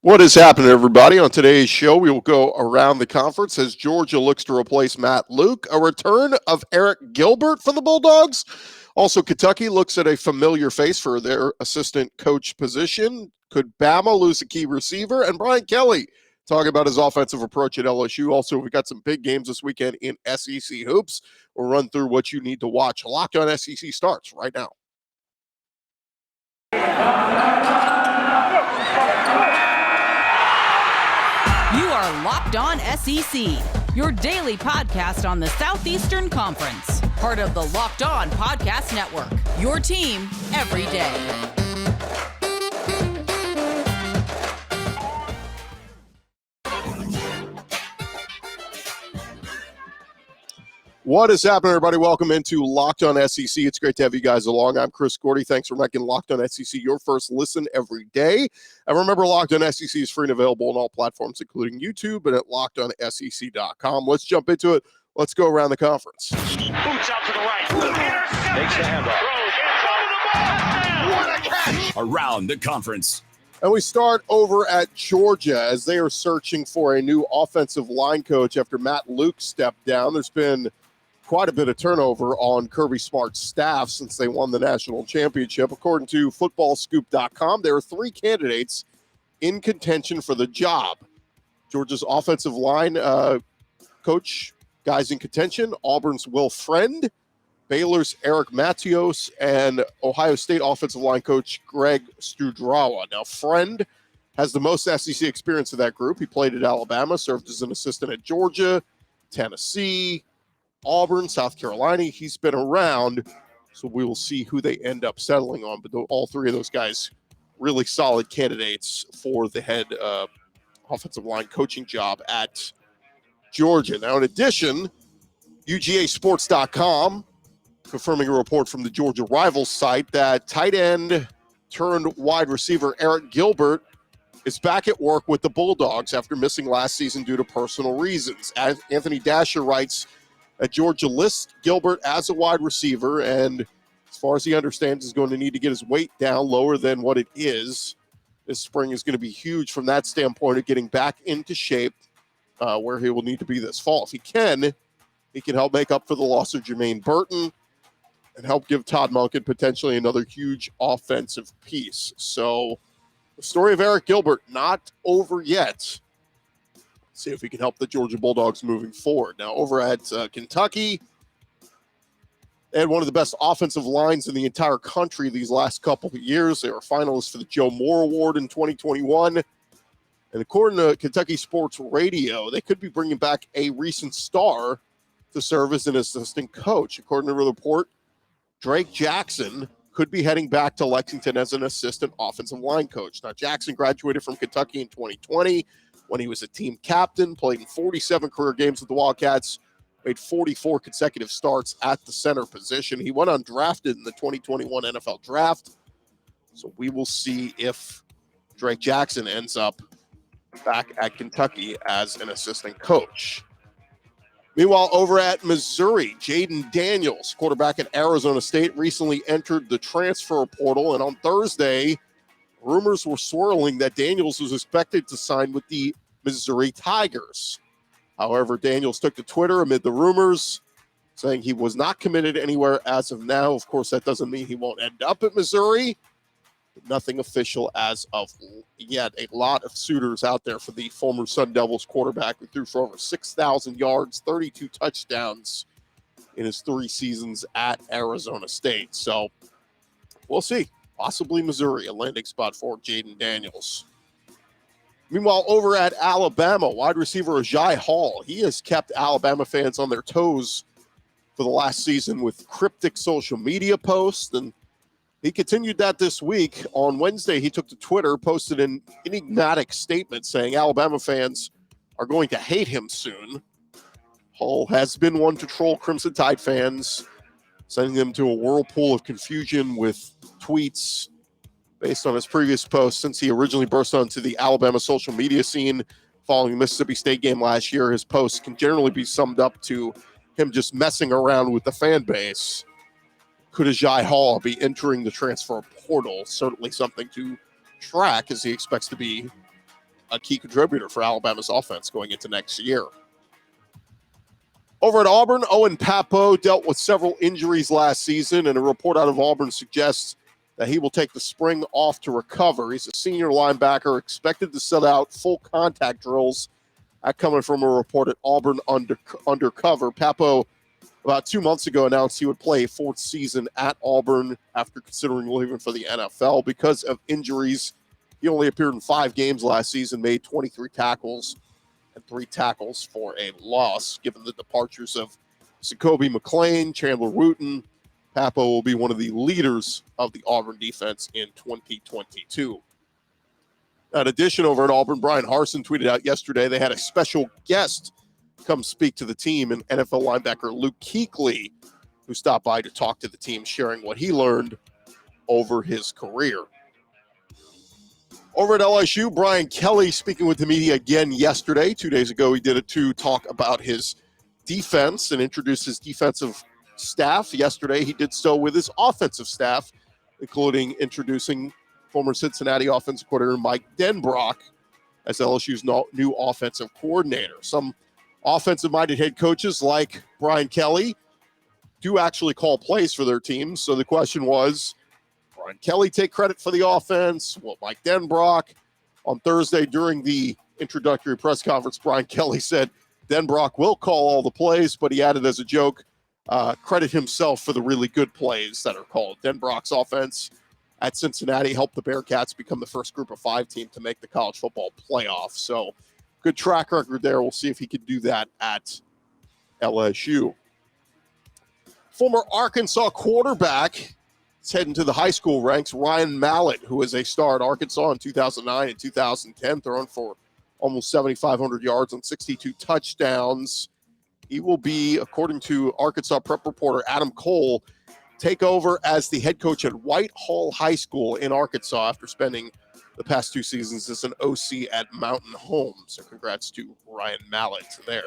What is happening, everybody? On today's show, we will go around the conference as Georgia looks to replace Matt Luke, a return of Arik Gilbert for the Bulldogs. Also, Kentucky looks at a familiar face for their assistant coach position. Could Bama lose a key receiver? And Brian Kelly talking about his offensive approach at LSU. Also, we've got some big games this weekend in SEC hoops. We'll run through what you need to watch. Locked On SEC starts right now. You are Locked On SEC, your daily podcast on the Southeastern Conference. Part of the Locked On Podcast Network, your team every day. What is happening, everybody? Welcome into Locked On SEC. It's great to have you guys along. I'm Chris Gordy. Thanks for making Locked On SEC your first listen every day. And remember, Locked On SEC is free and available on all platforms, including YouTube and at LockedOnSEC.com. Let's jump into it. Let's go around the conference. Boots out to the right. Intercepted. Makes the handoff. What a catch. Around the conference. And we start over at Georgia as they are searching for a new offensive line coach after Matt Luke stepped down. There's been quite a bit of turnover on Kirby Smart's staff since they won the national championship. According to footballscoop.com, there are three candidates in contention for the job. Georgia's offensive line coach, guys in contention, Auburn's Will Friend, Baylor's Eric Matios, and Ohio State offensive line coach Greg Studrawa. Now, Friend has the most SEC experience of that group. He played at Alabama, served as an assistant at Georgia, Tennessee, Auburn, South Carolina. He's been around, so we will see who they end up settling on. But all three of those guys, really solid candidates for the head offensive line coaching job at Georgia. Now, in addition, UGAsports.com confirming a report from the Georgia Rivals site that tight end turned wide receiver Arik Gilbert is back at work with the Bulldogs after missing last season due to personal reasons. As Anthony Dasher writes, at Georgia lists Gilbert as a wide receiver, and as far as he understands, is going to need to get his weight down lower than what it is. This spring is going to be huge from that standpoint of getting back into shape where he will need to be this fall. If he can help make up for the loss of Jermaine Burton and help give Todd Monken potentially another huge offensive piece. So the story of Arik Gilbert not over yet. See if we can help the Georgia Bulldogs moving forward. Now, over at Kentucky, they had one of the best offensive lines in the entire country these last couple of years. They were finalists for the Joe Moore Award in 2021. And according to Kentucky Sports Radio, they could be bringing back a recent star to serve as an assistant coach. According to the report, Drake Jackson could be heading back to Lexington as an assistant offensive line coach. Now, Jackson graduated from Kentucky in 2020. When he was a team captain, played in 47 career games with the Wildcats, made 44 consecutive starts at the center position. He went undrafted in the 2021 NFL Draft. So we will see if Drake Jackson ends up back at Kentucky as an assistant coach. Meanwhile, over at Missouri, Jayden Daniels, quarterback at Arizona State, recently entered the transfer portal. And on Thursday, rumors were swirling that Daniels was expected to sign with the Missouri Tigers. However, Daniels took to Twitter amid the rumors, saying he was not committed anywhere as of now. Of course, that doesn't mean he won't end up at Missouri. But nothing official as of yet. A lot of suitors out there for the former Sun Devils quarterback who threw for over 6,000 yards, 32 touchdowns in his 3 seasons at Arizona State. So we'll see. Possibly Missouri, a landing spot for Jayden Daniels. Meanwhile, over at Alabama, wide receiver Ajay Hall, he has kept Alabama fans on their toes for the last season with cryptic social media posts, and he continued that this week. On Wednesday, he took to Twitter, posted an enigmatic statement saying Alabama fans are going to hate him soon. Hall has been one to troll Crimson Tide fans, sending them to a whirlpool of confusion with tweets based on his previous posts since he originally burst onto the Alabama social media scene following the Mississippi State game last year. His posts can generally be summed up to him just messing around with the fan base. Could Ajay Hall be entering the transfer portal? Certainly something to track as he expects to be a key contributor for Alabama's offense going into next year. Over at Auburn, Owenapo dealt with several injuries last season, and a report out of Auburn suggests that he will take the spring off to recover. He's a senior linebacker, expected to set out full contact drills. That coming from a report at Auburn Undercover. Papo, about 2 months ago, announced he would play a fourth season at Auburn after considering leaving for the NFL because of injuries. He only appeared in 5 games last season, made 23 tackles, and 3 tackles for a loss. Given the departures of Zakoby McClain, Chandler Wooten, Papo will be one of the leaders of the Auburn defense in 2022. In addition, over at Auburn, Brian Harsin tweeted out yesterday they had a special guest come speak to the team, and NFL linebacker Luke Kuechly, who stopped by to talk to the team, sharing what he learned over his career. Over at LSU, Brian Kelly speaking with the media again yesterday. 2 days ago, he did it to talk about his defense and introduce his defensive staff. Yesterday, he did so with his offensive staff, including introducing former Cincinnati offensive coordinator Mike Denbrock as LSU's new offensive coordinator. Some offensive-minded head coaches like Brian Kelly do actually call plays for their teams. So the question was, Brian Kelly take credit for the offense? Will Mike Denbrock? On Thursday during the introductory press conference, Brian Kelly said Denbrock will call all the plays, but he added as a joke, credit himself for the really good plays that are called. Denbrock's offense at Cincinnati helped the Bearcats become the first group of 5 team to make the college football playoff. So good track record there. We'll see if he can do that at LSU. Former Arkansas quarterback is heading to the high school ranks, Ryan Mallett, who was a star at Arkansas in 2009 and 2010, throwing for almost 7,500 yards and 62 touchdowns. He will be, according to Arkansas prep reporter Adam Cole, take over as the head coach at Whitehall High School in Arkansas after spending the past 2 seasons as an OC at Mountain Home. So congrats to Ryan Mallett there.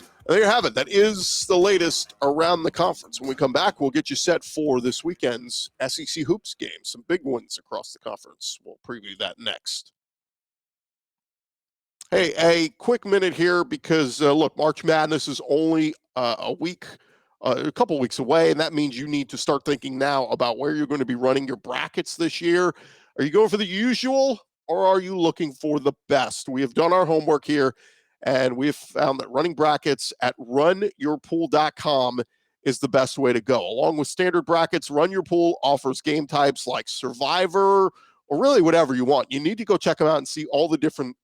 And there you have it. That is the latest around the conference. When we come back, we'll get you set for this weekend's SEC Hoops game. Some big ones across the conference. We'll preview that next. Hey, a quick minute here because, look, March Madness is only a couple weeks away, and that means you need to start thinking now about where you're going to be running your brackets this year. Are you going for the usual, or are you looking for the best? We have done our homework here, and we have found that running brackets at runyourpool.com is the best way to go. Along with standard brackets, Run Your Pool offers game types like Survivor, or really whatever you want. You need to go check them out and see all the different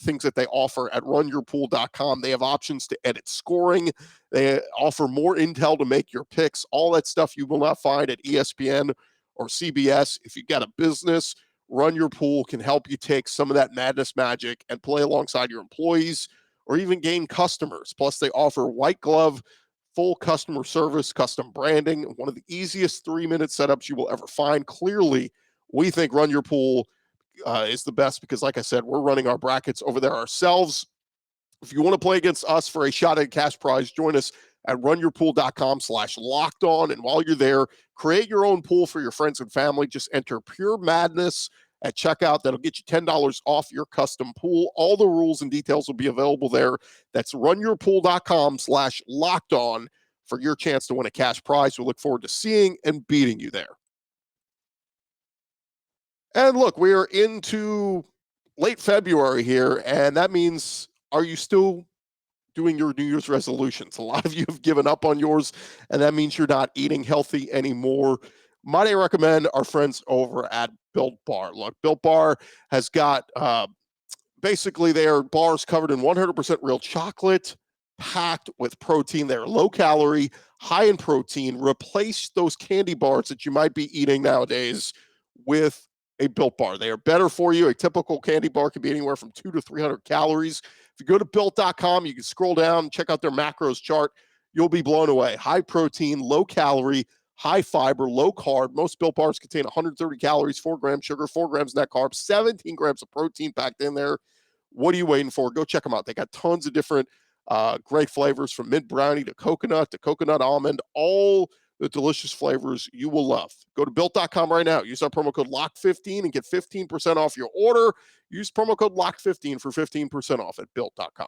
things that they offer at runyourpool.com. They have options to edit scoring. They offer more intel to make your picks. All that stuff you will not find at ESPN or CBS. If you've got a business, Run Your Pool can help you take some of that madness magic and play alongside your employees or even gain customers. Plus, they offer white glove, full customer service, custom branding, one of the easiest 3-minute setups you will ever find. Clearly, we think Run Your Pool is the best because, like I said, we're running our brackets over there ourselves. If you want to play against us for a shot at a cash prize, join us at runyourpool.com/lockedon. And while you're there, create your own pool for your friends and family. Just enter Pure Madness at checkout. That'll get you $10 off your custom pool. All the rules and details will be available there. That's runyourpool.com/lockedon for your chance to win a cash prize. We look forward to seeing and beating you there. And look, we are into late February here, and that means, are you still doing your New Year's resolutions? A lot of you have given up on yours, and that means you're not eating healthy anymore. Might I recommend our friends over at Built Bar? Look, Built Bar has got basically their bars covered in 100% real chocolate, packed with protein. They're low calorie, high in protein. Replace those candy bars that you might be eating nowadays with a Built Bar. They are better for you. A typical candy bar can be anywhere from 200 to 300 calories. If you go to Built.com, you can scroll down, check out their macros chart. You'll be blown away. High protein, low calorie, high fiber, low carb. Most Built Bars contain 130 calories, 4 grams sugar, 4 grams net carbs, 17 grams of protein packed in there. What are you waiting for? Go check them out. They got tons of different great flavors, from mint brownie to coconut almond, all the delicious flavors you will love. Go to Built.com right now. Use our promo code LOCK15 and get 15% off your order. Use promo code LOCK15 for 15% off at Built.com.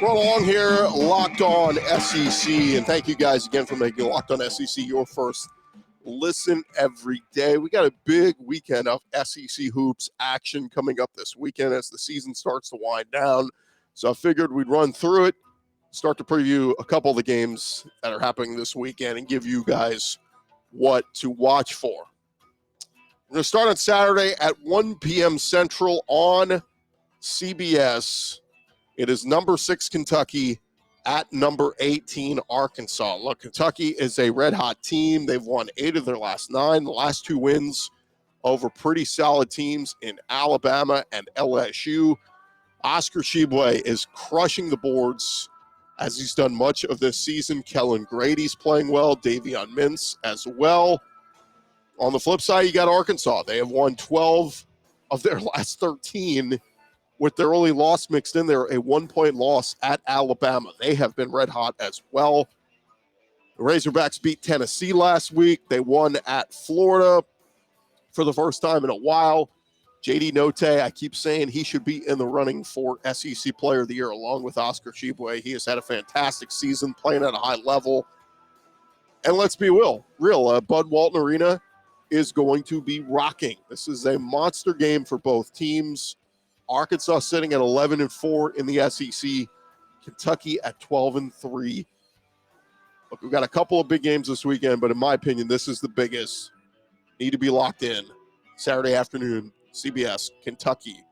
We're along here, Locked On SEC, and thank you guys again for making Locked On SEC your first listen every day. We got a big weekend of SEC hoops action coming up this weekend as the season starts to wind down. So I figured we'd run through it, start to preview a couple of the games that are happening this weekend and give you guys what to watch for. We're going to start on Saturday at 1 p.m. Central on CBS. It is number 6 Kentucky at number 18 Arkansas. Look, Kentucky is a red-hot team. They've won 8 of their last 9. The last 2 wins over pretty solid teams in Alabama and LSU. Oscar Tshiebwe is crushing the boards as he's done much of this season. Kellen Grady's playing well. Davion Mintz as well. On the flip side, you got Arkansas. They have won 12 of their last 13 with their only loss mixed in there, a 1-point loss at Alabama. They have been red hot as well. The Razorbacks beat Tennessee last week. They won at Florida for the first time in a while. J.D. Note, I keep saying he should be in the running for SEC Player of the Year along with Oscar Tshiebwe. He has had a fantastic season playing at a high level. And let's be real, Bud Walton Arena is going to be rocking. This is a monster game for both teams. Arkansas sitting at 11-4 in the SEC. Kentucky at 12-3. Look, we've got a couple of big games this weekend, but in my opinion, this is the biggest. Need to be locked in. Saturday afternoon, CBS, Kentucky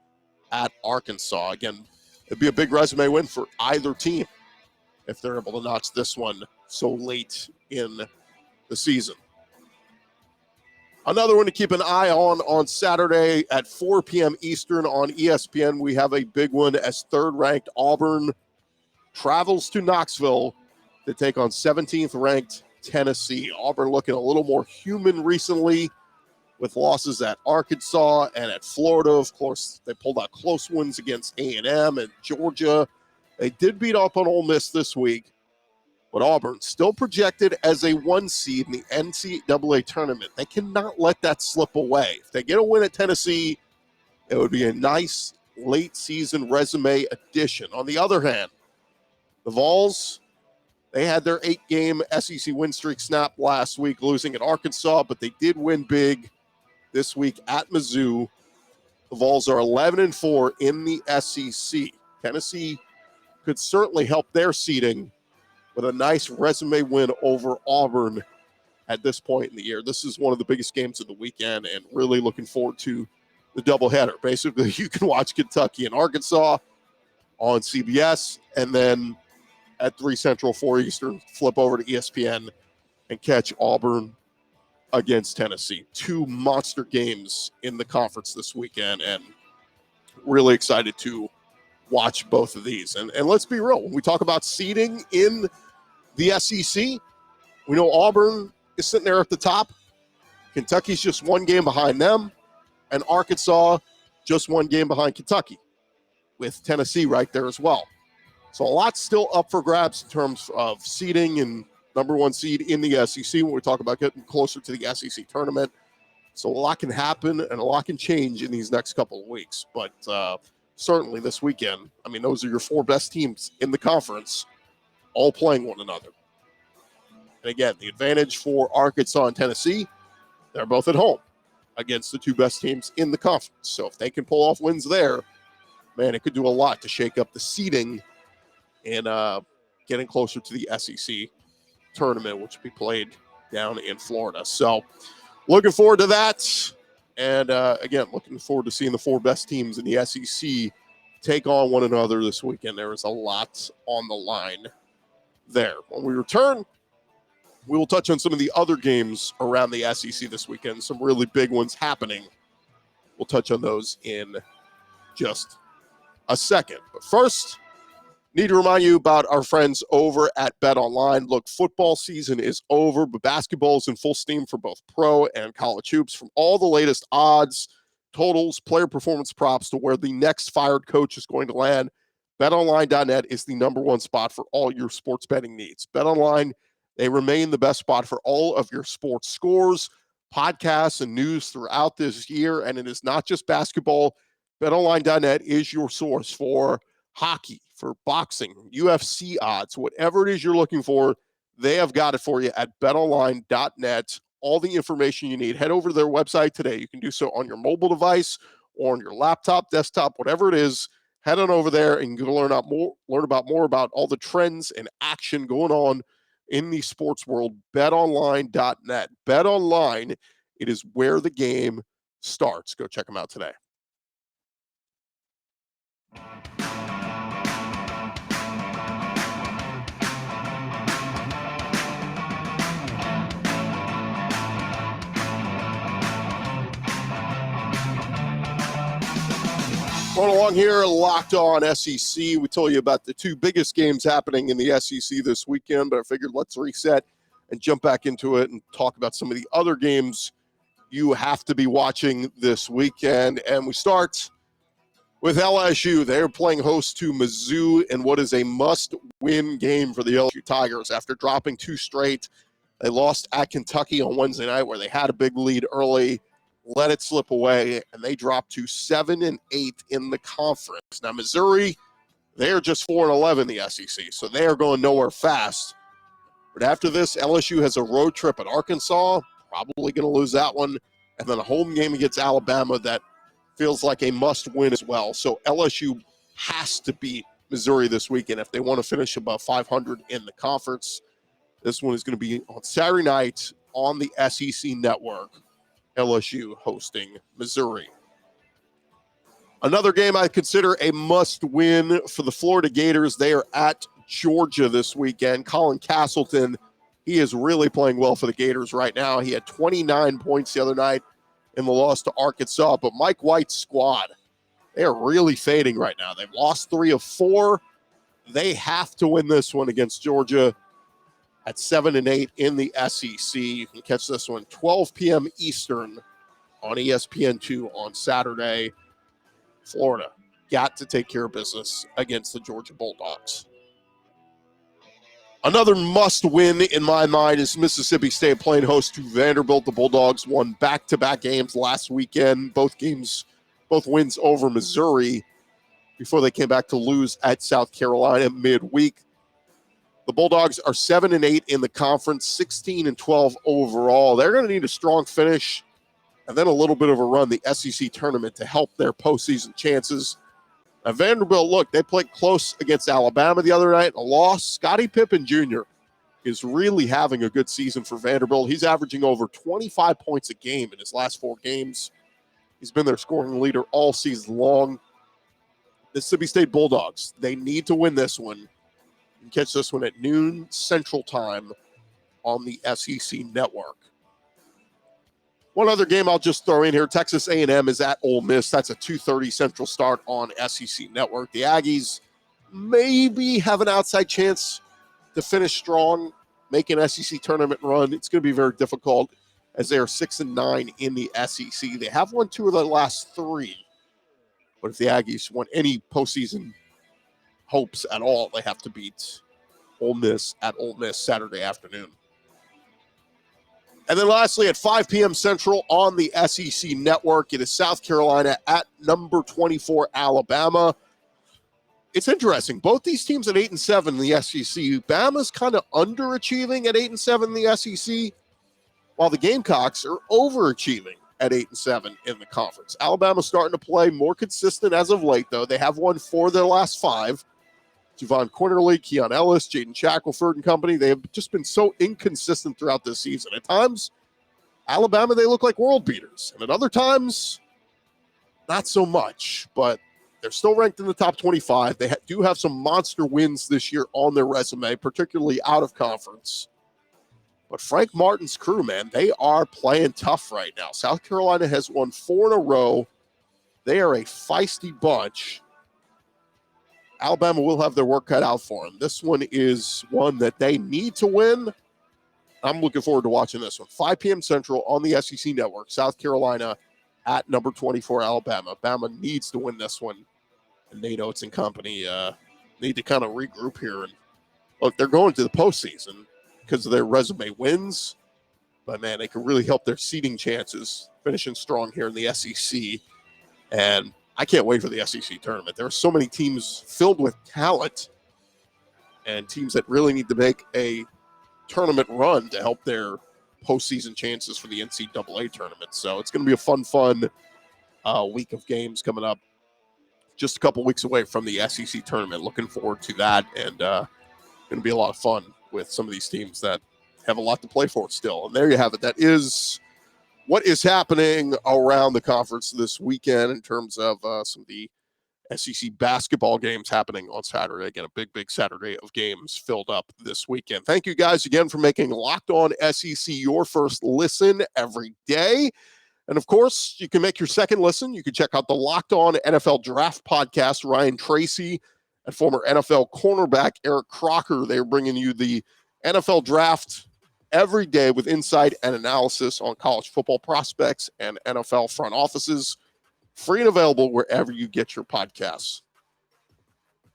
at Arkansas. Again, it'd be a big resume win for either team if they're able to notch this one so late in the season. Another one to keep an eye on Saturday at 4 p.m. Eastern on ESPN. We have a big one as third-ranked Auburn travels to Knoxville to take on 17th-ranked Tennessee. Auburn looking a little more human recently with losses at Arkansas and at Florida. Of course, they pulled out close wins against A&M and Georgia. They did beat up on Ole Miss this week. But Auburn still projected as a 1 seed in the NCAA tournament. They cannot let that slip away. If they get a win at Tennessee, it would be a nice late season resume addition. On the other hand, the Vols, they had their 8-game SEC win streak snapped last week, losing at Arkansas, but they did win big this week at Mizzou. The Vols are 11-4 in the SEC. Tennessee could certainly help their seeding with a nice resume win over Auburn at this point in the year. This is one of the biggest games of the weekend and really looking forward to the doubleheader. Basically, you can watch Kentucky and Arkansas on CBS, and then at 3 Central, 4 Eastern, flip over to ESPN and catch Auburn against Tennessee. 2 monster games in the conference this weekend, and really excited to watch both of these. And let's be real, when we talk about seeding in the SEC, we know Auburn is sitting there at the top. Kentucky's just 1 game behind them, and Arkansas just 1 game behind Kentucky, with Tennessee right there as well. So a lot still up for grabs in terms of seeding and number 1 seed in the SEC when we talk about getting closer to the SEC tournament. So a lot can happen and a lot can change in these next couple of weeks. But certainly this weekend, I mean, those are your 4 best teams in the conference all playing one another. And again, the advantage for Arkansas and Tennessee, they're both at home against the 2 best teams in the conference. So if they can pull off wins there, man, it could do a lot to shake up the seeding and getting closer to the SEC tournament, which will be played down in Florida. So looking forward to that. And again, looking forward to seeing the 4 best teams in the SEC take on one another this weekend. There is a lot on the line there. When we return, we will touch on some of the other games around the SEC this weekend, some really big ones happening. We'll touch on those in just a second. But first, Need to remind you about our friends over at BetOnline. Look, football season is over, but basketball is in full steam for both pro and college hoops. From all the latest odds, totals, player performance props to where the next fired coach is going to land, BetOnline.net is the number one spot for all your sports betting needs. BetOnline, they remain the best spot for all of your sports scores, podcasts, and news throughout this year. And it is not just basketball. BetOnline.net is your source for hockey, for boxing, UFC odds, whatever it is you're looking for, they have got it for you at betonline.net. All the information you need. Head over to their website today. You can do so on your mobile device or on your laptop, desktop, whatever it is. Head on over there and you can learn about more about all the trends and action going on in the sports world. BetOnline.net. BetOnline, it is where the game starts. Go check them out today. Going along here, Locked On SEC. We told you about the two biggest games happening in the SEC this weekend, but I figured let's reset and jump back into it and talk about some of the other games you have to be watching this weekend. And we start with LSU. They're playing host to Mizzou in what is a must-win game for the LSU Tigers. After dropping two straight, they lost at Kentucky on Wednesday night where they had a big lead early, let it slip away, and they dropped to 7-8 in the conference. Now, Missouri, they are just 4-11 in the SEC, so they are going nowhere fast. But after this, LSU has a road trip at Arkansas, probably going to lose that one, and then a home game against Alabama that feels like a must-win as well. So LSU has to beat Missouri this weekend if they want to finish above 500 in the conference. This one is going to be on Saturday night on the SEC Network. LSU hosting Missouri. Another game I consider a must-win for the Florida Gators. They are at Georgia this weekend. Colin Castleton, he is really playing well for the Gators right now. He had 29 points the other night in the loss to Arkansas. But Mike White's squad, they are really fading right now. They've lost 3 of 4. They have to win this one against Georgia at 7-8 in the SEC. You can catch this one 12 p.m. Eastern on ESPN2 on Saturday. Florida got to take care of business against the Georgia Bulldogs. Another must-win in my mind is Mississippi State playing host to Vanderbilt. The Bulldogs won back-to-back games last weekend. Both wins over Missouri before they came back to lose at South Carolina midweek. The Bulldogs are 7-8 in the conference, 16-12 overall. They're going to need a strong finish and then a little bit of a run the SEC tournament to help their postseason chances. Now, Vanderbilt, look, they played close against Alabama the other night, a loss. Scottie Pippen Jr. is really having a good season for Vanderbilt. He's averaging over 25 points a game in his last 4 games. He's been their scoring leader all season long. Mississippi State Bulldogs, they need to win this one. You can catch this one at noon Central Time on the SEC Network. One other game I'll just throw in here, Texas A&M is at Ole Miss. That's a 2:30 Central start on SEC Network. The Aggies maybe have an outside chance to finish strong, make an SEC tournament run. It's going to be very difficult as they are 6-9 in the SEC. They have won 2 of the last 3. But if the Aggies want any postseason hopes at all, they have to beat Ole Miss at Ole Miss Saturday afternoon. And then lastly, at 5 p.m. Central on the SEC Network, it is South Carolina at number 24 Alabama. It's interesting. Both these teams at 8-7 in the SEC. Bama's kind of underachieving at 8-7 in the SEC, while the Gamecocks are overachieving at 8-7 in the conference. Alabama's starting to play more consistent as of late, though. They have won 4 of their last 5. Javon Quinterly, Keon Ellis, Jayden Shackelford and company. They have just been so inconsistent throughout this season. At times, Alabama, they look like world beaters. And at other times, not so much. But they're still ranked in the top 25. They do have some monster wins this year on their resume, particularly out of conference. But Frank Martin's crew, man, they are playing tough right now. South Carolina has won 4 in a row. They are a feisty bunch. Alabama will have their work cut out for them. This one is one that they need to win. I'm looking forward to watching this one. 5 p.m. Central on the SEC Network. South Carolina at number 24, Alabama. Bama needs to win this one, and they know it's in company. Need to kind of regroup here. And look, they're going to the postseason because of their resume wins. But, man, they can really help their seeding chances, finishing strong here in the SEC. And I can't wait for the SEC tournament. There are so many teams filled with talent and teams that really need to make a tournament run to help their postseason chances for the NCAA tournament. So it's going to be a fun week of games coming up. Just a couple weeks away from the SEC tournament. Looking forward to that, and going to be a lot of fun with some of these teams that have a lot to play for still. And there you have it. That is what is happening around the conference this weekend in terms of some of the SEC basketball games happening on Saturday. Again, a big Saturday of games filled up this weekend. Thank you guys again for making Locked On SEC your first listen every day. And of course, you can make your second listen. You can check out the Locked On NFL Draft podcast. Ryan Tracy and former NFL cornerback Eric Crocker, they're bringing you the NFL Draft every day with insight and analysis on college football prospects and NFL front offices. Free and available wherever you get your podcasts.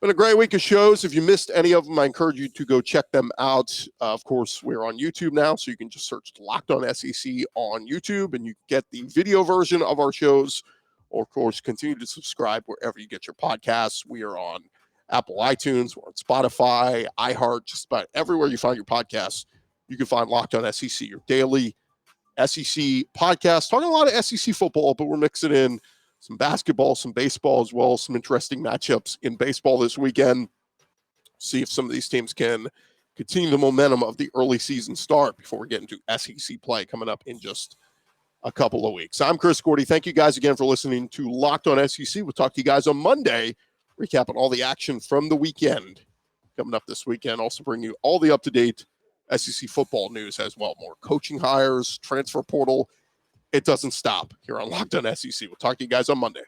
Been a great week of shows. If you missed any of them, I encourage you to go check them out. Of course, we're on YouTube now, so you can just search Locked On SEC on YouTube, and you can get the video version of our shows. Or, of course, continue to subscribe wherever you get your podcasts. We are on Apple iTunes, we're on Spotify, iHeart, just about everywhere you find your podcasts. You can find Locked On SEC, your daily SEC podcast. Talking a lot of SEC football, but we're mixing in some basketball, some baseball as well, some interesting matchups in baseball this weekend. See if some of these teams can continue the momentum of the early season start before we get into SEC play coming up in just a couple of weeks. I'm Chris Gordy. Thank you guys again for listening to Locked On SEC. We'll talk to you guys on Monday, recapping all the action from the weekend coming up this weekend. Also bring you all the up-to-date SEC football news as well. More coaching hires, transfer portal. It doesn't stop here on Locked On SEC. We'll talk to you guys on Monday.